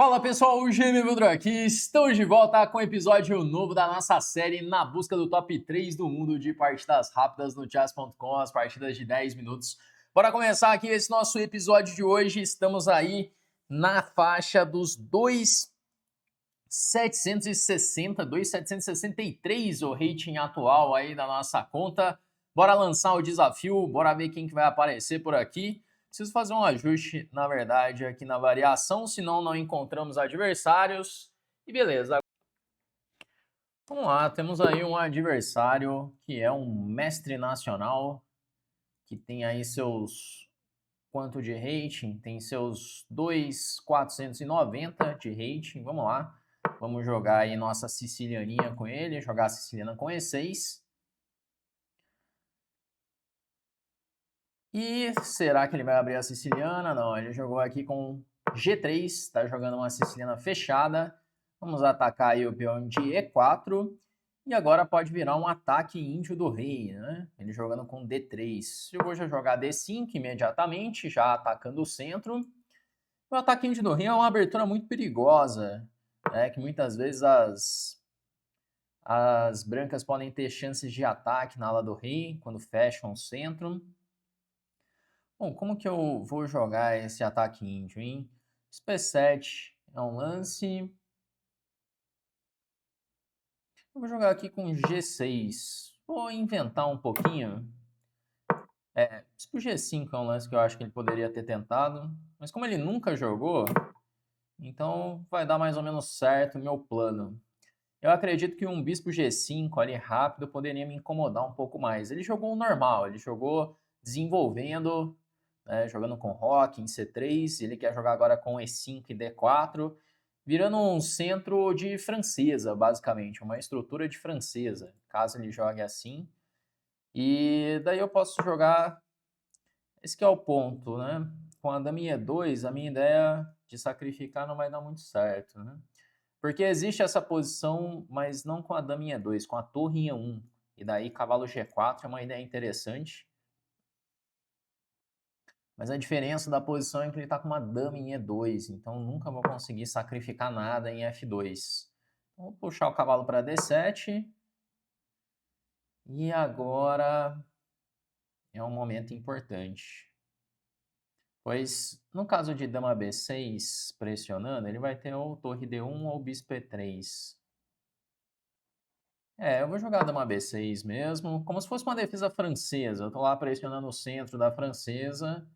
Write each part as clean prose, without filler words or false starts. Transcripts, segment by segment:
Fala pessoal, o Gêmeo Vildro aqui, estamos de volta com um episódio novo da nossa série Na Busca do Top 3 do Mundo de Partidas Rápidas no chess.com, as partidas de 10 minutos. Bora começar aqui esse nosso episódio de hoje, estamos aí na faixa dos 2.760, 2.763 o rating atual aí da nossa conta. Bora lançar o desafio, bora ver quem que vai aparecer por aqui. Preciso fazer um ajuste, na verdade, aqui na variação, senão não encontramos adversários. E beleza. Vamos lá, temos aí um adversário que é um mestre nacional, que tem aí seus... quanto de rating? Tem seus 2.490 de rating. Vamos lá. Vamos jogar aí nossa sicilianinha com ele, jogar a siciliana com E6. E será que ele vai abrir a siciliana? Não, ele jogou aqui com G3, está jogando uma siciliana fechada. Vamos atacar aí o peão de E4. E agora pode virar um ataque índio do rei, né? Ele jogando com D3. Eu vou já jogar D5 imediatamente, já atacando o centro. O ataque índio do rei é uma abertura muito perigosa, né? Que muitas vezes as brancas podem ter chances de ataque na ala do rei, quando fecham o centro. Bom, como que eu vou jogar esse ataque índio, hein? P7 é um lance. Eu vou jogar aqui com G6. Vou inventar um pouquinho. Bispo G5 é um lance que eu acho que ele poderia ter tentado. Mas como ele nunca jogou, então vai dar mais ou menos certo o meu plano. Eu acredito que um bispo G5 ali rápido poderia me incomodar um pouco mais. Ele jogou o normal, ele jogou desenvolvendo, né, jogando com roque em C3, ele quer jogar agora com E5 e D4, virando um centro de francesa, basicamente, uma estrutura de francesa, caso ele jogue assim. E daí eu posso jogar, esse que é o ponto, né? Com a dama em E2, a minha ideia de sacrificar não vai dar muito certo, né? Porque existe essa posição, mas não com a dama em E2, com a torre em E1. E daí cavalo G4 é uma ideia interessante. Mas a diferença da posição é que ele está com uma dama em E2, então nunca vou conseguir sacrificar nada em F2. Então, vou puxar o cavalo para D7. E agora é um momento importante. Pois, no caso de dama B6 pressionando, ele vai ter ou torre D1 ou bispo E3. Eu vou jogar dama B6 mesmo, como se fosse uma defesa francesa. Eu tô lá pressionando o centro da francesa.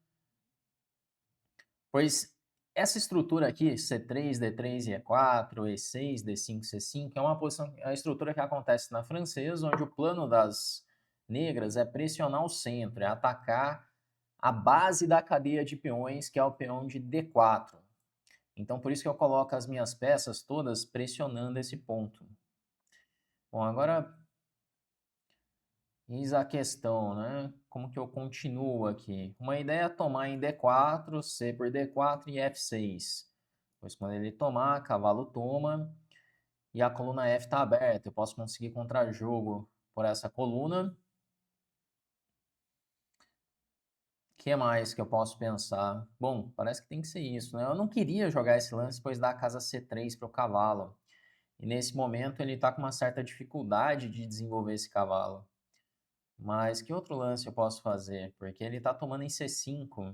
Pois essa estrutura aqui, C3, D3 e E4, E6, D5, C5, é uma posição, é a estrutura que acontece na francesa, onde o plano das negras é pressionar o centro, é atacar a base da cadeia de peões, que é o peão de D4. Então, por isso que eu coloco as minhas peças todas pressionando esse ponto. Bom, agora eis a questão, né? Como que eu continuo aqui? Uma ideia é tomar em D4, C por D4 e F6. Pois quando ele tomar, cavalo toma e a coluna F está aberta. Eu posso conseguir contra-jogo por essa coluna. O que mais que eu posso pensar? Bom, parece que tem que ser isso, né? Eu não queria jogar esse lance, pois dá a casa C3 para o cavalo. E nesse momento ele está com uma certa dificuldade de desenvolver esse cavalo. Mas que outro lance eu posso fazer? Porque ele está tomando em C5.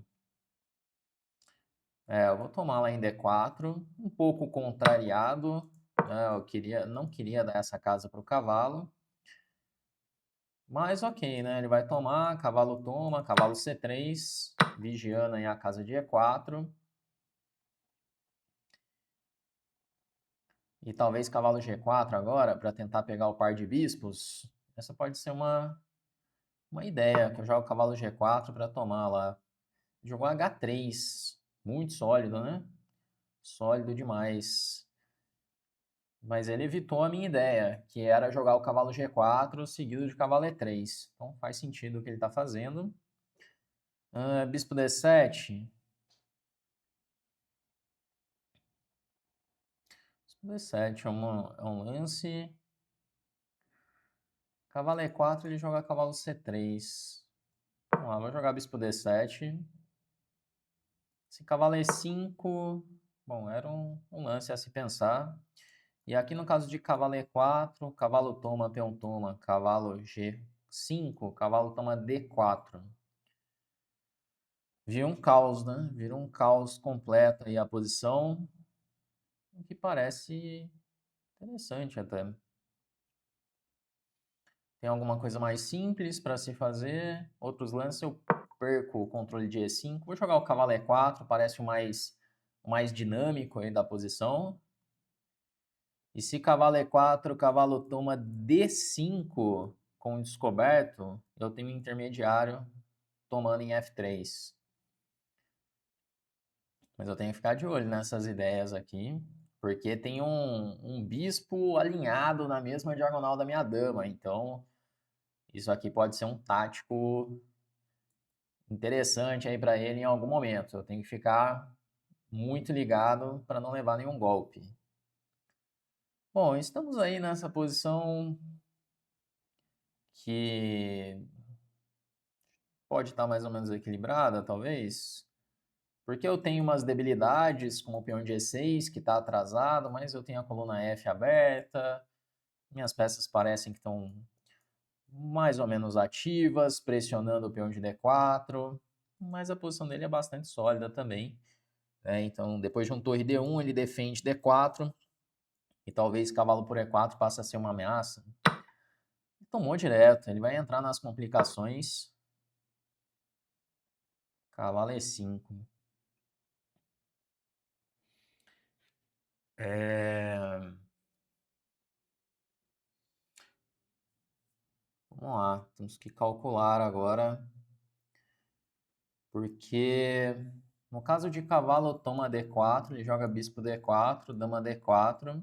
Eu vou tomar lá em D4, um pouco contrariado. Eu não queria dar essa casa para o cavalo. Mas ok, né? Ele vai tomar, cavalo toma, cavalo C3, vigiando aí a casa de E4. E talvez cavalo G4 agora, para tentar pegar o par de bispos. Essa pode ser uma ideia, que eu jogo cavalo G4 para tomar lá. Jogou H3, muito sólido, né? Sólido demais. Mas ele evitou a minha ideia, que era jogar o cavalo G4 seguido de cavalo E3. Então faz sentido o que ele está fazendo. Bispo D7. Bispo D7 é um lance. Cavalo E4, ele joga cavalo C3. Vamos lá, vou jogar bispo D7. Esse cavalo E5 Bom, era um lance a se pensar. E aqui no caso de cavalo E4, cavalo toma, peão toma, cavalo G5, cavalo toma D4. Vira um caos, né? Vira um caos completo aí a posição, o que parece interessante até. Tem alguma coisa mais simples para se fazer. Outros lances eu perco o controle de E5. Vou jogar o cavalo E4, parece o mais dinâmico aí da posição. E se cavalo E4, cavalo toma D5 com descoberto, eu tenho um intermediário tomando em F3. Mas eu tenho que ficar de olho nessas ideias aqui, porque tem um bispo alinhado na mesma diagonal da minha dama. Então, isso aqui pode ser um tático interessante aí para ele em algum momento. Eu tenho que ficar muito ligado para não levar nenhum golpe. Bom, estamos aí nessa posição que pode estar mais ou menos equilibrada, talvez. Porque eu tenho umas debilidades, como o peão de E6, que está atrasado, mas eu tenho a coluna F aberta. Minhas peças parecem que estão mais ou menos ativas, pressionando o peão de D4. Mas a posição dele é bastante sólida também. Então, depois de um torre D1, ele defende D4. E talvez cavalo por E4 passe a ser uma ameaça. Tomou direto, ele vai entrar nas complicações. Cavalo E5. Vamos lá, temos que calcular agora. Porque no caso de cavalo toma D4, ele joga bispo D4, dama D4.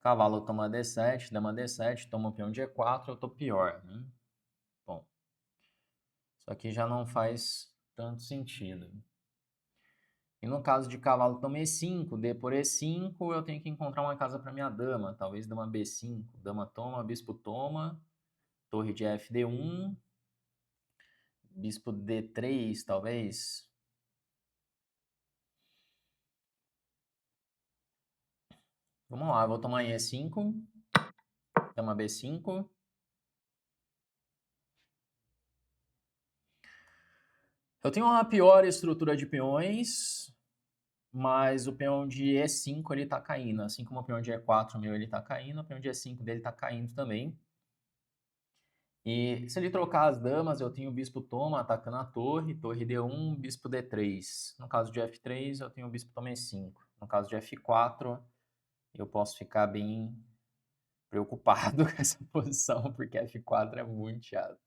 Cavalo toma D7, dama D7, toma o peão de E4, eu tô pior, né? Bom, isso aqui já não faz tanto sentido. E no caso de cavalo toma E5, D por E5, eu tenho que encontrar uma casa para minha dama. Talvez dama B5, dama toma, bispo toma, torre de FD1, bispo D3, talvez. Vamos lá, eu vou tomar em E5, dama B5. Eu tenho uma pior estrutura de peões, mas o peão de E5 ele tá caindo, assim como o peão de E4 meu ele tá caindo, o peão de E5 dele tá caindo também. E se ele trocar as damas, eu tenho o bispo toma atacando a torre, torre D1, bispo D3. No caso de F3, eu tenho o bispo toma E5. No caso de F4, eu posso ficar bem preocupado com essa posição, porque F4 é muito chato.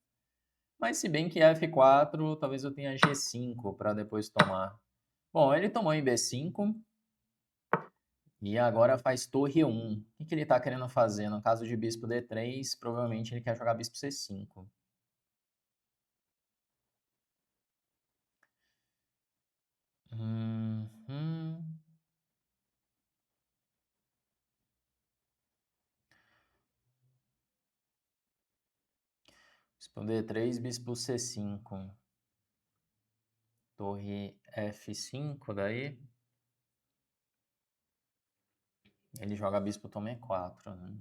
Mas se bem que F4, talvez eu tenha G5 para depois tomar. Bom, ele tomou em B5 e agora faz torre 1. O que ele está querendo fazer? No caso de bispo D3, provavelmente ele quer jogar bispo C5. Bispo D3, bispo C5. Torre F5 daí. Ele joga bispo toma E4, né?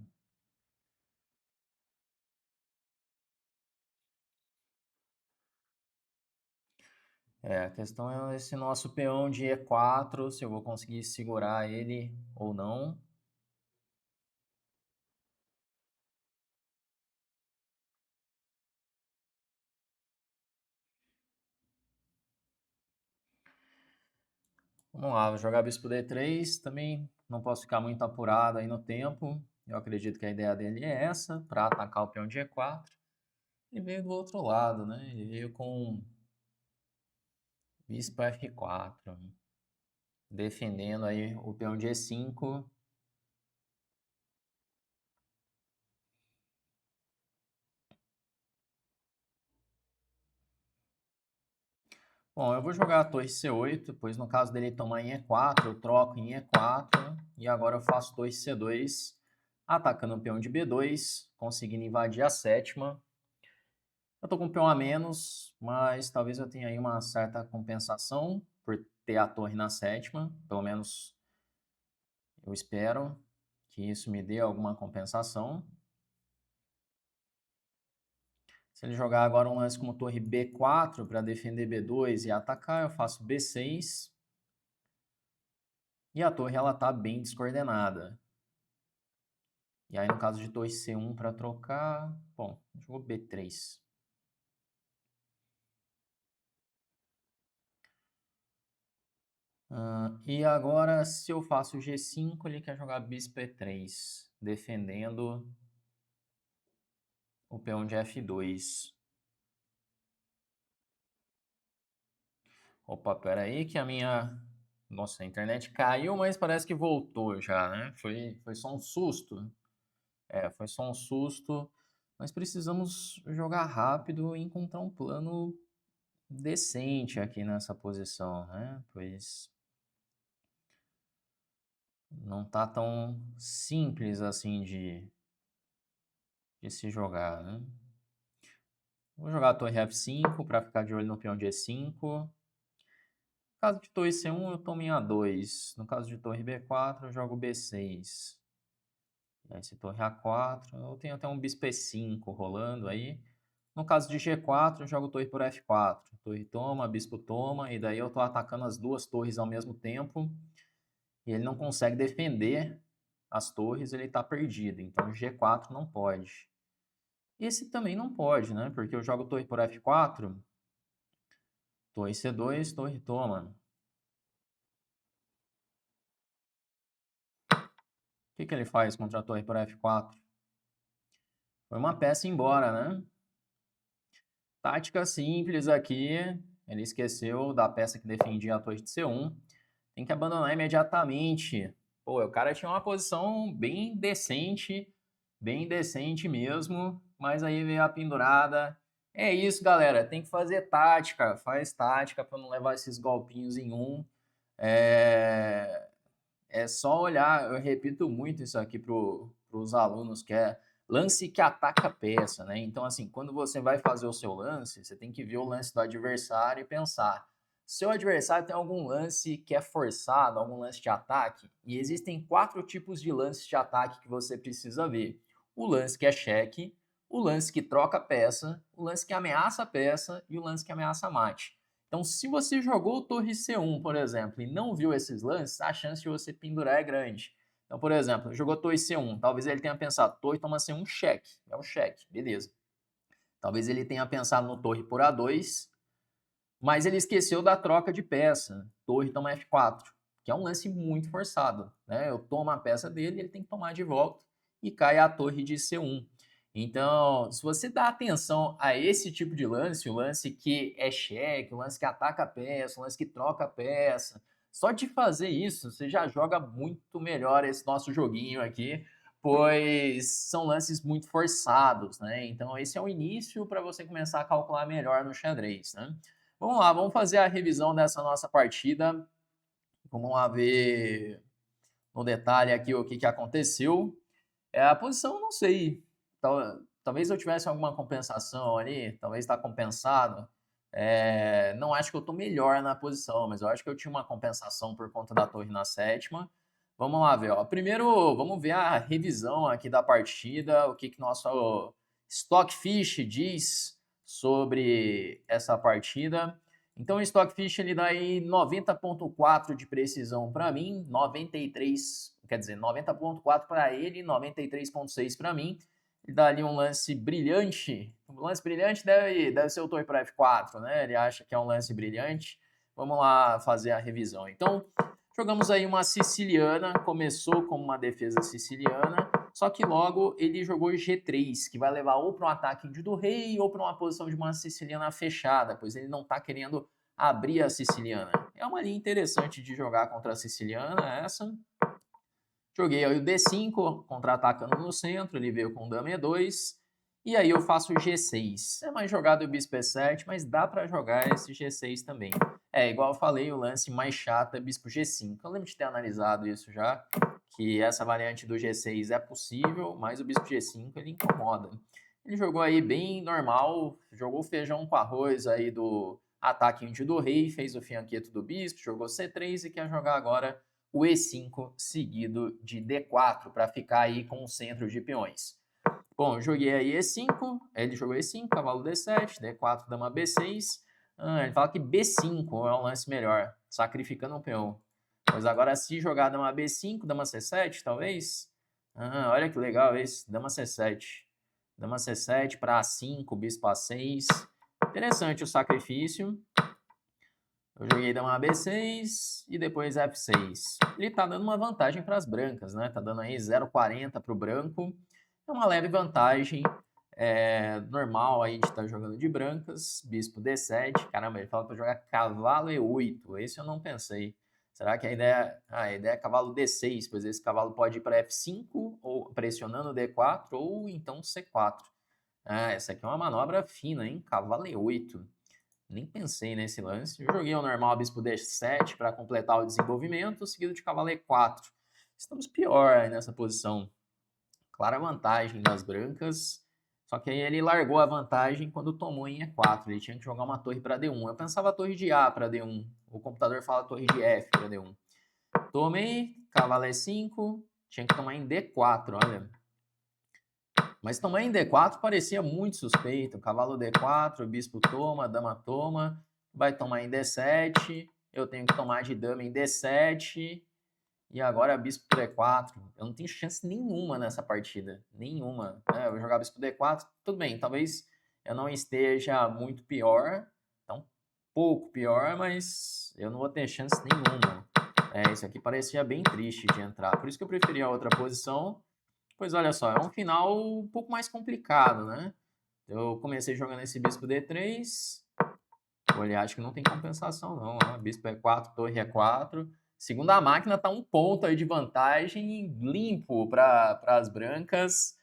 A questão é esse nosso peão de E4, se eu vou conseguir segurar ele ou não. Vamos lá, vou jogar bispo D3. Também não posso ficar muito apurado aí no tempo. Eu acredito que a ideia dele é essa, para atacar o peão de E4. Ele veio do outro lado, né? Ele veio com bispo F4, defendendo aí o peão de E5. Bom, eu vou jogar a torre C8, pois no caso dele tomar em E4, eu troco em E4 e agora eu faço torre C2, atacando o peão de B2, conseguindo invadir a sétima. Eu tô com um peão a menos, mas talvez eu tenha aí uma certa compensação por ter a torre na sétima, pelo menos eu espero que isso me dê alguma compensação. Se ele jogar agora um lance como torre B4 para defender B2 e atacar, eu faço B6. E a torre ela tá bem descoordenada. E aí no caso de torre C1 para trocar, bom, jogou B3. E agora se eu faço G5, ele quer jogar bispo E3, defendendo o peão de F2. Opa, pera aí que a minha... Nossa, a internet caiu, mas parece que voltou já, né? Foi só um susto. Foi só um susto. Nós precisamos jogar rápido e encontrar um plano decente aqui nessa posição, né? Pois não tá tão simples assim de se jogar, né? Vou jogar a torre F5 para ficar de olho no peão de E5. No caso de torre C1, eu tomo em A2. No caso de torre B4, eu jogo B6. E aí, se torre A4, eu tenho até um bispo E5 rolando aí. No caso de G4, eu jogo torre por F4. Torre toma, bispo toma, e daí eu tô atacando as duas torres ao mesmo tempo. E ele não consegue defender as torres, ele tá perdido. Então G4 não pode. Esse também não pode, né? Porque eu jogo torre por F4, torre C2, torre toma. O que ele faz contra a torre por F4? Foi uma peça embora, né? Tática simples aqui. Ele esqueceu da peça que defendia a torre de C1. Tem que abandonar imediatamente. Pô, o cara tinha uma posição bem decente mesmo. Mas aí veio a pendurada. É isso, galera. Tem que fazer tática. Faz tática para não levar esses golpinhos em um. É só olhar. Eu repito muito isso aqui para os alunos, que é lance que ataca a peça, né? Então, assim, quando você vai fazer o seu lance, você tem que ver o lance do adversário e pensar: seu adversário tem algum lance que é forçado, algum lance de ataque? E existem 4 tipos de lances de ataque que você precisa ver: o lance que é cheque, o lance que troca a peça, o lance que ameaça a peça e o lance que ameaça mate. Então, se você jogou torre C1, por exemplo, e não viu esses lances, a chance de você pendurar é grande. Então, por exemplo, jogou torre C1, talvez ele tenha pensado, torre toma C1, cheque. É um cheque, beleza. Talvez ele tenha pensado no torre por A2, mas ele esqueceu da troca de peça. Torre toma F4, que é um lance muito forçado, né? Eu tomo a peça dele, ele tem que tomar de volta e cai a torre de C1. Então, se você dá atenção a esse tipo de lance, o lance que é cheque, o lance que ataca a peça, o lance que troca a peça, só de fazer isso, você já joga muito melhor esse nosso joguinho aqui, pois são lances muito forçados, né? Então, esse é o início para você começar a calcular melhor no xadrez, né? Vamos lá, vamos fazer a revisão dessa nossa partida. Vamos lá ver no detalhe aqui o que aconteceu. A posição, não sei. Talvez eu tivesse alguma compensação ali, talvez está compensado. Não acho que eu estou melhor na posição, mas eu acho que eu tinha uma compensação por conta da torre na sétima. Vamos lá ver. Ó. Primeiro, vamos ver a revisão aqui da partida, o que nosso Stockfish diz sobre essa partida. Então, o Stockfish ele dá aí 90,4 de precisão para mim, 93, quer dizer, 90,4 para ele, 93,6 para mim. Ele dá ali um lance brilhante. Um lance brilhante deve ser o torre para F4, né? Ele acha que é um lance brilhante. Vamos lá fazer a revisão. Então, jogamos aí uma siciliana, começou como uma defesa siciliana, só que logo ele jogou G3, que vai levar ou para um ataque do rei ou para uma posição de uma siciliana fechada, pois ele não está querendo abrir a siciliana. É uma linha interessante de jogar contra a siciliana, essa. Joguei aí o D5, contra-atacando no centro, ele veio com dama E2, e aí eu faço o G6. É mais jogado o bispo E7, mas dá para jogar esse G6 também. Igual eu falei, o lance mais chato é bispo G5. Eu lembro de ter analisado isso já, que essa variante do G6 é possível, mas o bispo G5 ele incomoda. Ele jogou aí bem normal, jogou feijão com arroz aí do ataque índio do rei, fez o fianqueto do bispo, jogou C3 e quer jogar agora o E5 seguido de D4 para ficar aí com o centro de peões. Bom, eu joguei aí E5, ele jogou E5, cavalo D7, D4, dama B6. Ele fala que B5 é um lance melhor, sacrificando um peão. Mas agora se jogar dama B5, dama C7, talvez. Olha que legal esse, dama C7. Dama C7 para A5, bispo A6. Interessante o sacrifício. Eu joguei dama B6 e depois F6. Ele tá dando uma vantagem para as brancas, né? Tá dando aí 0,40 para o branco. É uma leve vantagem, normal aí de estar jogando de brancas. Bispo D7. Caramba, ele fala para jogar cavalo E8. Esse eu não pensei. Será que a ideia é cavalo D6, pois esse cavalo pode ir para F5, ou pressionando D4, ou então C4. Essa aqui é uma manobra fina, hein? Cavalo E8. Nem pensei nesse lance. Eu joguei o normal bispo D7 para completar o desenvolvimento, seguido de cavalo E4. Estamos pior aí nessa posição. Clara vantagem das brancas. Só que aí ele largou a vantagem quando tomou em E4. Ele tinha que jogar uma torre para D1. Eu pensava torre de A para D1. O computador fala torre de F para D1. Tomei, cavalo E5. Tinha que tomar em D4, olha. Mas tomar em D4 parecia muito suspeito. Cavalo D4, bispo toma, dama toma. Vai tomar em D7. Eu tenho que tomar de dama em D7. E agora bispo D4. Eu não tenho chance nenhuma nessa partida. Nenhuma. Eu vou jogar bispo D4. Tudo bem, talvez eu não esteja muito pior. Então, pouco pior, mas eu não vou ter chance nenhuma. Isso aqui parecia bem triste de entrar. Por isso que eu preferi a outra posição. Pois olha só, é um final um pouco mais complicado, né? Eu comecei jogando esse bispo D3. Olha, acho que não tem compensação não, né? Bispo E4, torre E4. Segundo a máquina, tá um ponto aí de vantagem limpo para as brancas.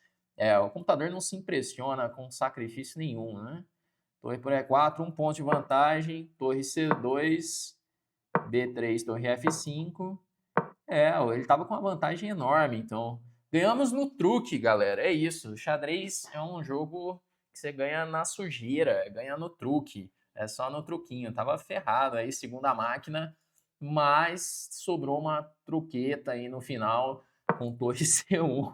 O computador não se impressiona com sacrifício nenhum, né? Torre por E4, um ponto de vantagem. Torre C2, B3, torre F5. Ele tava com uma vantagem enorme, então... Ganhamos no truque, galera. É isso. O xadrez é um jogo que você ganha na sujeira, ganha no truque. É só no truquinho. Tava ferrado aí, segundo a máquina, mas sobrou uma truqueta aí no final com torre C1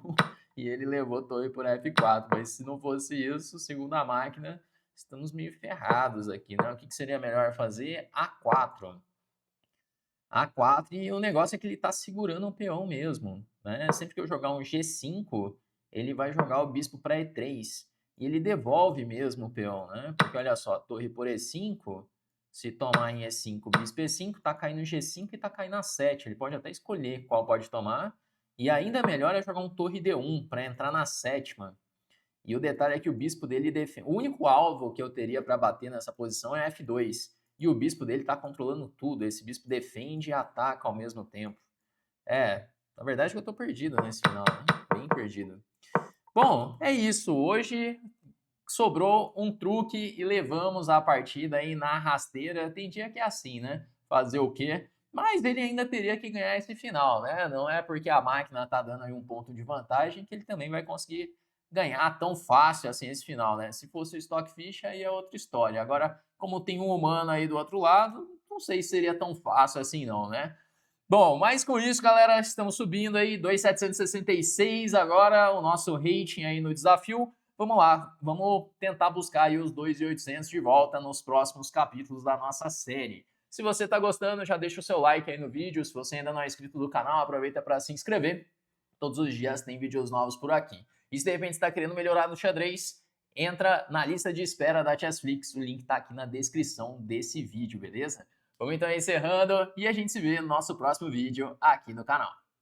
e ele levou torre por F4. Mas se não fosse isso, segundo a máquina, estamos meio ferrados aqui, né? O que seria melhor fazer? A4. A4 e o negócio é que ele tá segurando o peão mesmo, né? Sempre que eu jogar um G5, ele vai jogar o bispo para E3 e ele devolve mesmo o peão, né? Porque olha só, torre por E5, se tomar em E5, bispo E5, tá caindo G5 e tá caindo A7. Ele pode até escolher qual pode tomar. E ainda melhor é jogar um torre D1 para entrar na sétima. E o detalhe é que o bispo dele defende. O único alvo que eu teria para bater nessa posição é F2. E o bispo dele está controlando tudo. Esse bispo defende e ataca ao mesmo tempo. Na verdade eu estou perdido nesse final, né? Bem perdido. Bom, é isso. Hoje sobrou um truque e levamos a partida aí na rasteira. Tem dia que é assim, né? Fazer o quê? Mas ele ainda teria que ganhar esse final, né? Não é porque a máquina tá dando aí um ponto de vantagem que ele também vai conseguir ganhar tão fácil assim esse final, né? Se fosse o Stockfish, aí é outra história. Agora, como tem um humano aí do outro lado, não sei se seria tão fácil assim não, né? Bom, mas com isso, galera, estamos subindo aí, 2.766 agora, o nosso rating aí no desafio. Vamos lá, vamos tentar buscar aí os 2.800 de volta nos próximos capítulos da nossa série. Se você está gostando, já deixa o seu like aí no vídeo. Se você ainda não é inscrito do canal, aproveita para se inscrever. Todos os dias tem vídeos novos por aqui. E se de repente está querendo melhorar no xadrez, entra na lista de espera da Chessflix. O link está aqui na descrição desse vídeo, beleza? Vamos então encerrando e a gente se vê no nosso próximo vídeo aqui no canal.